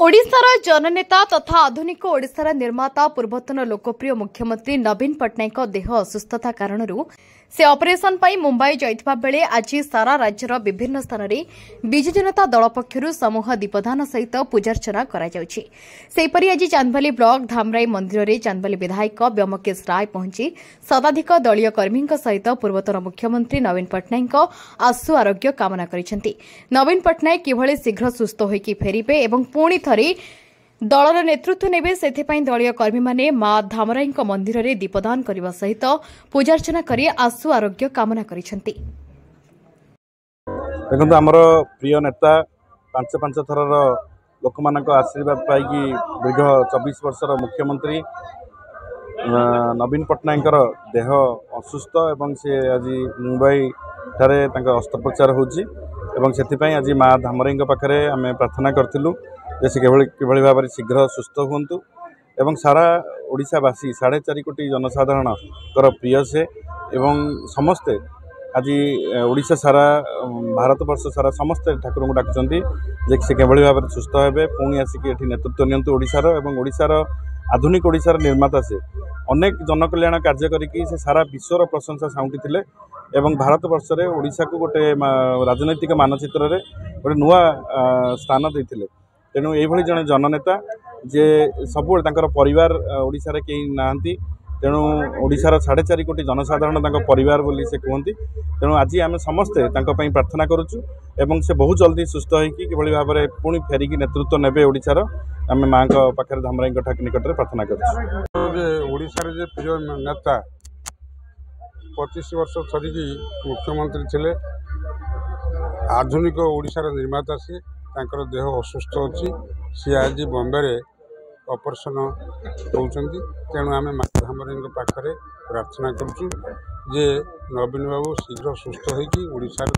ओडिशार जननेता तथा आधुनिक ओडिशार निर्माता पूर्वतन लोकप्रिय मुख्यमंत्री नवीन पट्टनायक देह असुस्थता कारण से ऑपरेशन पाई मुंबई जाइथिबा बेले आज सारा राज्यर विभिन्न स्थान में विजु जनता दल पक्षर समूह दीपदान सहित पूजार्चना करा जाउछि। सेहिपरि आज चांदबाली ब्लॉक धामराई मंदिर में चांदबाली विधायक व्योमकेश राय पहुंची शताधिक दलीय कर्मी सहित पूर्वतन मुख्यमंत्री नवीन पट्टनायक आशु आरोग्य कामना करिसेंति। नवीन पट्टनायक किभଳି शीघ्र सुस्थ होइकि फेरिबे एवं पुणी थरे दलर नेतृत्व नेबे सेथिपाई दलीय कर्मी माने मां धामराई मंदिर में दीपदान करने सहित पूजार्चना करी आशु आरोग्य कामना करिसेंति। देखो आमर प्रिय नेता पांच पांच थरर लोक मान आशीर्वाद पाई दीर्घ 24 वर्षर मुख्यमंत्री नवीन पट्टनायक देह असुस्थ एवं से आज मुंबई ठारे अस्त्रोपचार होची एवं सेथिपाई आज माँ धामराई पाखे आम प्रार्थना करूँ जे से किभଳି भाव शीघ्र सुस्थ हुंतु एवं सारा ओडिशावासी 4.5 कोटी जनसाधारण प्रिय से एवं समस्ते आज ओडिशा सारा भारत वर्ष सारा समस्ते ठाकुर को डाकुचंती जे से किभଳି भाव सुस्थ हेबे पुणी आसिक एठी नेतृत्व नियंतु ओडिशार एवं ओडिशार आधुनिक ओडिशार निर्माता से अनेक जनकल्याण कार्य करिकि से सारा विश्वर प्रशंसा साउंटी थिले एवं भारत वर्ष रे ओडिशा को गोटे राजनैतिक मानचित्र रे गोटे नुआ स्थान देथिले। तेणु ये जड़े जननेता जे सब परिवार ओडिशा रे केही नाहंती तेणु ओडिशार 4.5 कोटी जनसाधारण परिवार बोली से कहती। तेणु आज आम समस्ते प्रार्थना करुचु एवं से बहुत जल्दी सुस्थ होइकि किभଳି भाव में पुणी फेरिकी नेतृत्व नेबे ओडिशार आम माँ पाखे धामराई निकट में प्रार्थना करुचु। ओडिशार जे प्रिय नेता 25 वर्ष थरिकी मुख्यमंत्री थिले आधुनिक ओडिशार निर्माता से तांकर देह असुस्थ अच्छी सी आज बॉम्बे रे ऑपरेशन होउचंती। तेणु आम माँ धामराई पाखे प्रार्थना करुचु जे नवीन बाबू शीघ्र सुस्थ होइकि ओडिशार